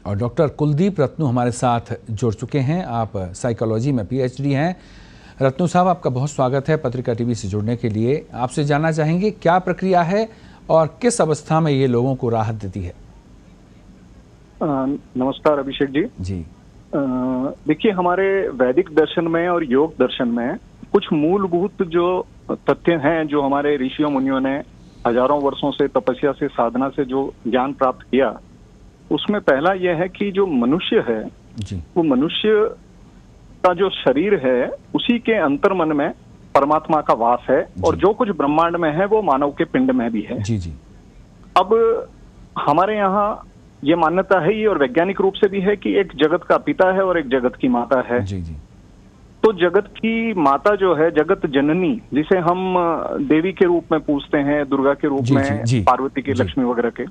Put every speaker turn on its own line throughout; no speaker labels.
और डॉक्टर कुलदीप रत्नू हमारे साथ जुड़ चुके हैं। आप साइकोलॉजी में PhD हैं। रत्नू साहब, आपका बहुत स्वागत है पत्रिका टीवी से जुड़ने के लिए। आपसे जानना चाहेंगे क्या प्रक्रिया है और किस अवस्था में ये लोगों को राहत देती है?
नमस्कार अभिषेक जी।
जी
देखिए, हमारे वैदिक दर्शन में और योग दर्शन में कुछ मूलभूत जो तथ्य हैं, जो हमारे ऋषियों मुनियों ने हजारों वर्षों से तपस्या से साधना से जो ज्ञान प्राप्त किया, उसमें पहला यह है कि जो मनुष्य है
जी
वो मनुष्य का जो शरीर है उसी के अंतर्मन में परमात्मा का वास है और जो कुछ ब्रह्मांड में है वो मानव के पिंड में भी है।
जी जी
अब हमारे यहाँ ये मान्यता है ही और वैज्ञानिक रूप से भी है कि एक जगत का पिता है और एक जगत की माता है।
जी जी
तो जगत की माता जो है, जगत जननी, जिसे हम देवी के रूप में पूजते हैं, दुर्गा के रूप में, पार्वती के, लक्ष्मी वगैरह के,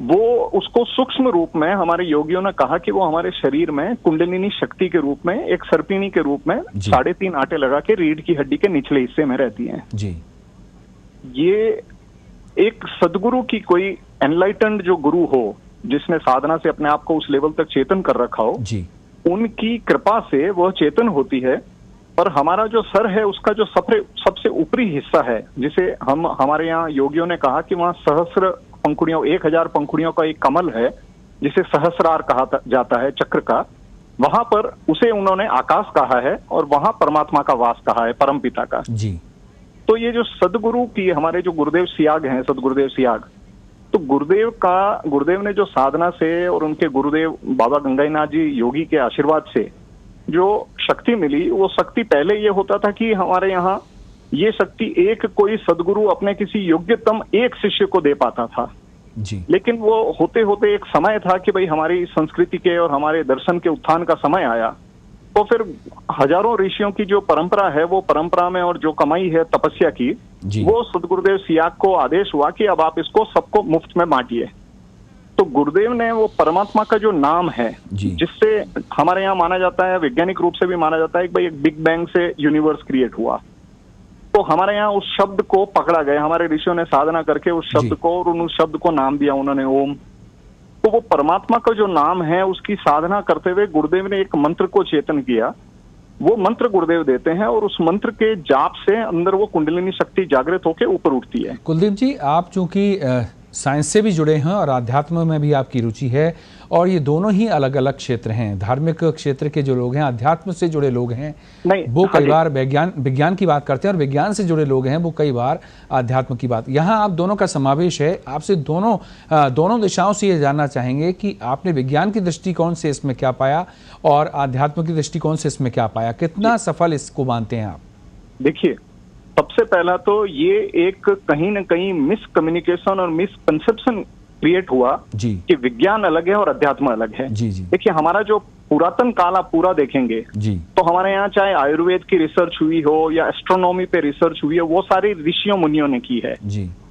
वो उसको सूक्ष्म रूप में हमारे योगियों ने कहा कि वो हमारे शरीर में कुंडलिनी शक्ति के रूप में, एक सर्पिणी के रूप में 3.5 आटे लगा के रीढ़ की हड्डी के निचले हिस्से में रहती हैं।
जी
ये एक सदगुरु की, कोई एनलाइटेंड जो गुरु हो, जिसने साधना से अपने आप को उस लेवल तक चेतन कर रखा हो,
जी
उनकी कृपा से वह चेतन होती है। पर हमारा जो सर है उसका जो सबसे ऊपरी हिस्सा है, जिसे हमारे यहाँ योगियों ने कहा कि वहाँ सहस्र पंखुड़ियों, 1000 पंखुड़ियों का एक कमल है जिसे सहस्रार कहा जाता है, चक्र का, वहां पर उसे उन्होंने आकाश कहा है और वहां परमात्मा का वास कहा है, परमपिता का।
जी
तो ये जो सदगुरु की, हमारे जो गुरुदेव सियाग हैं, सदगुरुदेव सियाग, तो गुरुदेव ने जो साधना से और उनके गुरुदेव बाबा गंगाईनाथ जी योगी के आशीर्वाद से जो शक्ति मिली, वो शक्ति पहले ये होता था कि हमारे यहाँ ये शक्ति एक कोई सदगुरु अपने किसी योग्यतम एक शिष्य को दे पाता था
जी।
लेकिन वो होते होते एक समय था कि भाई हमारी संस्कृति के और हमारे दर्शन के उत्थान का समय आया, तो फिर हजारों ऋषियों की जो परंपरा है, वो परंपरा में और जो कमाई है तपस्या की, वो सदगुरुदेव सियाग को आदेश हुआ कि अब आप इसको सबको मुफ्त में बांटिए। तो गुरुदेव ने वो परमात्मा का जो नाम है, जिससे हमारे यहाँ माना जाता है, वैज्ञानिक रूप से भी माना जाता है कि भाई एक बिग बैंग से यूनिवर्स क्रिएट हुआ, तो हमारे यहाँ उस शब्द को पकड़ा गया, हमारे ऋषियों ने साधना करके उस शब्द को, और उस शब्द को नाम दिया उन्होंने ओम। तो वो परमात्मा का जो नाम है, उसकी साधना करते हुए गुरुदेव ने एक मंत्र को चेतन किया। वो मंत्र गुरुदेव देते हैं और उस मंत्र के जाप से अंदर वो कुंडलिनी शक्ति जागृत होकर ऊपर उठती है।
कुलदीप जी, आप चूंकि साइंस से भी जुड़े हैं और आध्यात्म में भी आपकी रुचि है, और ये दोनों ही अलग अलग क्षेत्र हैं। धार्मिक क्षेत्र के जो लोग हैं, अध्यात्म से जुड़े लोग हैं, वो कई बार विज्ञान की बात करते हैं, और विज्ञान से जुड़े लोग हैं वो कई बार आध्यात्म की बात। यहाँ आप दोनों का समावेश है। आपसे दोनों दिशाओं से ये जानना चाहेंगे कि आपने विज्ञान की दृष्टिकोण से इसमें क्या पाया और आध्यात्म की दृष्टिकोण से इसमें क्या पाया, कितना सफल इसको मानते हैं आप?
देखिए, सबसे पहला तो ये एक कहीं न कहीं मिसकम्युनिकेशन और मिसकंसेप्शन क्रिएट हुआ कि विज्ञान अलग है और अध्यात्म अलग है। देखिए, हमारा जो पुरातन काल आप पूरा देखेंगे तो हमारे यहाँ चाहे आयुर्वेद की रिसर्च हुई हो या एस्ट्रोनॉमी पे रिसर्च हुई है, वो सारी ऋषियों मुनियों ने की है।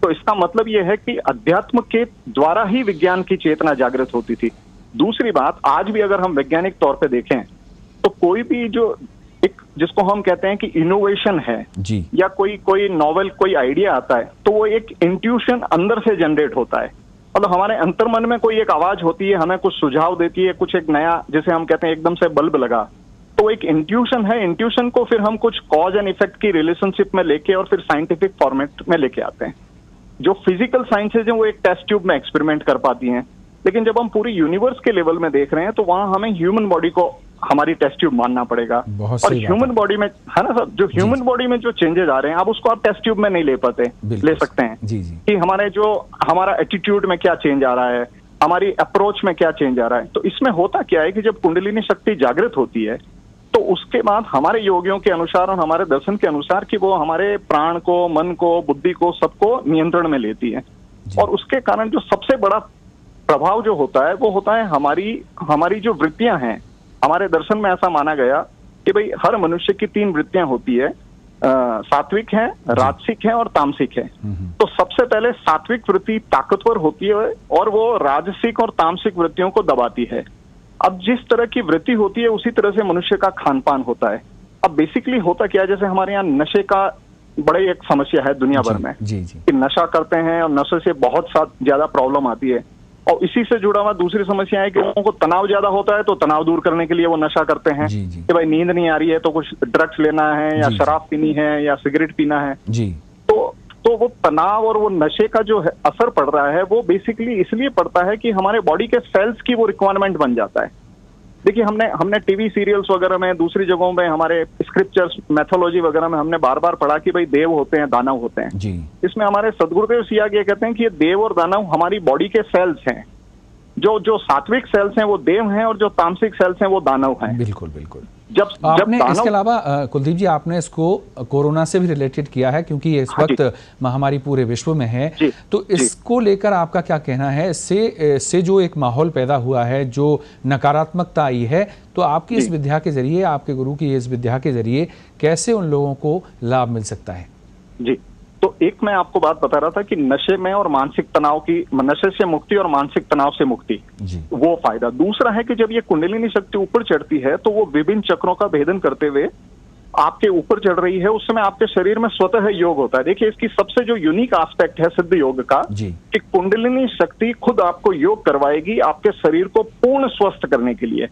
तो इसका मतलब ये है कि अध्यात्म के द्वारा ही विज्ञान की चेतना जागृत होती थी। दूसरी बात, आज भी अगर हम वैज्ञानिक तौर पे देखें तो कोई भी जो एक, जिसको हम कहते हैं कि इनोवेशन है या कोई नॉवेल, कोई आइडिया आता है, तो वो एक इंट्यूशन अंदर से जनरेट होता है। मतलब हमारे अंतर्मन में कोई एक आवाज होती है, हमें कुछ सुझाव देती है, कुछ एक नया, जैसे हम कहते हैं एकदम से बल्ब लगा, तो एक इंट्यूशन है। इंट्यूशन को फिर हम कुछ कॉज एंड इफेक्ट की रिलेशनशिप में लेके और फिर साइंटिफिक फॉर्मेट में लेके आते हैं। जो फिजिकल साइंसेज हैं वो एक टेस्ट ट्यूब में एक्सपेरिमेंट कर पाती हैं, लेकिन जब हम पूरी यूनिवर्स के लेवल में देख रहे हैं तो वहां हमें ह्यूमन बॉडी को हमारी टेस्ट ट्यूब मानना पड़ेगा। और ह्यूमन बॉडी में, है ना सर, जो ह्यूमन बॉडी में जो चेंजेस आ रहे हैं, अब उसको आप टेस्ट ट्यूब में नहीं ले सकते हैं कि हमारा एटीट्यूड में क्या चेंज आ रहा है, हमारी अप्रोच में क्या चेंज आ रहा है। तो इसमें होता क्या है कि जब कुंडलिनी शक्ति जागृत होती है तो उसके बाद हमारे योगियों के अनुसार और हमारे दर्शन के अनुसार कि वो हमारे प्राण को, मन को, बुद्धि को, सबको नियंत्रण में लेती है। और उसके कारण जो सबसे बड़ा प्रभाव जो होता है वो होता है हमारी जो वृत्तियां हैं। हमारे दर्शन में ऐसा माना गया कि भाई हर मनुष्य की 3 वृत्तियां होती है, सात्विक है, राजसिक है और तामसिक है। तो सबसे पहले सात्विक वृत्ति ताकतवर होती है और वो राजसिक और तामसिक वृत्तियों को दबाती है। अब जिस तरह की वृत्ति होती है उसी तरह से मनुष्य का खान पान होता है। अब बेसिकली होता क्या है, जैसे हमारे यहाँ नशे का बड़ी एक समस्या है दुनिया भर में कि नशा करते हैं और नशे से बहुत ज्यादा प्रॉब्लम आती है। और इसी से जुड़ा हुआ दूसरी समस्या है कि लोगों को तनाव ज्यादा होता है तो तनाव दूर करने के लिए वो नशा करते हैं कि भाई नींद नहीं आ रही है तो कुछ ड्रग्स लेना है या शराब पीनी है या सिगरेट पीना है जी। तो वो तनाव और वो नशे का जो है असर पड़ रहा है वो बेसिकली इसलिए पड़ता है कि हमारे बॉडी के सेल्स की वो रिक्वायरमेंट बन जाता है। देखिए हमने टीवी सीरियल्स वगैरह में दूसरी जगहों में हमारे स्क्रिप्चर्स मैथोलॉजी वगैरह में हमने बार बार पढ़ा कि भाई देव होते हैं दानव होते हैं जी। इसमें हमारे सदगुरुदेव सियाग ये कहते हैं कि ये देव और दानव हमारी बॉडी के सेल्स हैं। जो सात्विक सेल्स हैं वो देव हैं और जो तामसिक सेल्स हैं वो दानव हैं।
बिल्कुल बिल्कुल। आपने इसके अलावा कुलदीप जी आपने इसको कोरोना से भी रिलेटेड किया है क्योंकि इस वक्त महामारी पूरे विश्व में है, तो इसको लेकर आपका क्या कहना है? इससे जो एक माहौल पैदा हुआ है, जो नकारात्मकता आई है, तो आपकी इस विद्या के जरिए, आपके गुरु की इस विद्या के जरिए कैसे उन लोगों को लाभ मिल सकता है? जी,
तो एक मैं आपको बात बता रहा था कि नशे में और मानसिक तनाव की, नशे से मुक्ति और मानसिक तनाव से मुक्ति, वो फायदा। दूसरा है कि जब ये कुंडलिनी शक्ति ऊपर चढ़ती है तो वो विभिन्न चक्रों का भेदन करते हुए आपके ऊपर चढ़ रही है, उस समय आपके शरीर में स्वतः योग होता है। देखिए इसकी सबसे जो यूनिक एस्पेक्ट है सिद्ध योग का कि कुंडलिनी शक्ति खुद आपको योग करवाएगी आपके शरीर को पूर्ण स्वस्थ करने के लिए।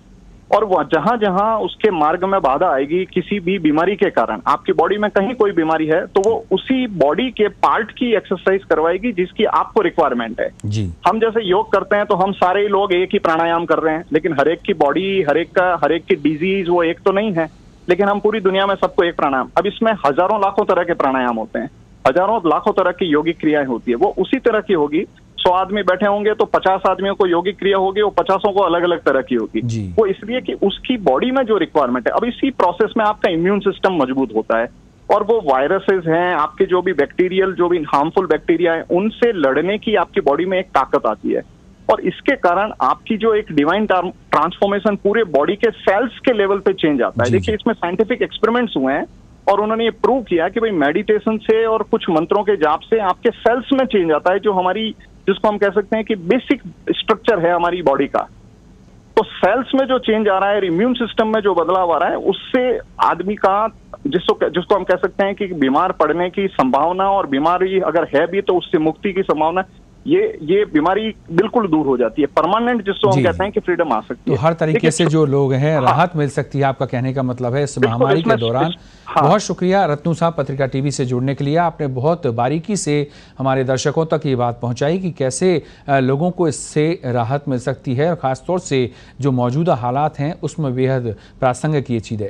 और वह जहां जहां उसके मार्ग में बाधा आएगी किसी भी बीमारी के कारण, आपकी बॉडी में कहीं कोई बीमारी है तो वो उसी बॉडी के पार्ट की एक्सरसाइज करवाएगी जिसकी आपको रिक्वायरमेंट है जी। हम जैसे योग करते हैं तो हम सारे लोग एक ही प्राणायाम कर रहे हैं, लेकिन हर एक की बॉडी, हर एक की डिजीज वो एक तो नहीं है, लेकिन हम पूरी दुनिया में सबको एक प्राणायाम। अब इसमें हजारों लाखों तरह के प्राणायाम होते हैं, हजारों लाखों तरह की योगिक क्रियाएं होती है, वो उसी तरह की होगी। 100 आदमी बैठे होंगे तो 50 आदमियों को योगिक क्रिया होगी, वो 50 को अलग अलग तरह की होगी। वो इसलिए कि उसकी बॉडी में जो रिक्वायरमेंट है। अब इसी प्रोसेस में आपका इम्यून सिस्टम मजबूत होता है और वो वायरसेस हैं, आपके जो भी बैक्टीरियल, जो भी हार्मफुल बैक्टीरिया है, उनसे लड़ने की आपकी बॉडी में एक ताकत आती है। और इसके कारण आपकी जो एक डिवाइन ट्रांसफॉर्मेशन पूरे बॉडी के सेल्स के लेवल पे चेंज आता है। देखिए इसमें साइंटिफिक एक्सपेरिमेंट्स हुए हैं और उन्होंने ये प्रूव किया कि भाई मेडिटेशन से और कुछ मंत्रों के जाप से आपके सेल्स में चेंज आता है, जो हमारी, जिसको हम कह सकते हैं कि बेसिक स्ट्रक्चर है हमारी बॉडी का। तो सेल्स में जो चेंज आ रहा है, इम्यून सिस्टम में जो बदलाव आ रहा है, उससे आदमी का, जिसको हम कह सकते हैं कि बीमार पड़ने की संभावना, और बीमारी अगर है भी तो उससे मुक्ति की संभावना, ये बीमारी बिल्कुल दूर हो जाती है, परमानेंट, जिसको हम कहते हैं कि फ्रीडम आ सकती है।
तो हर तरीके से जो लोग हैं राहत मिल सकती है, आपका कहने का मतलब है इस महामारी के दौरान। बहुत शुक्रिया रत्नू साहब पत्रिका टीवी से जुड़ने के लिए। आपने बहुत बारीकी से हमारे दर्शकों तक ये बात पहुंचाई कि कैसे लोगों को इससे राहत मिल सकती है, और खासतौर से जो मौजूदा हालात हैं उसमें बेहद प्रासंगिक ये चीज़ है।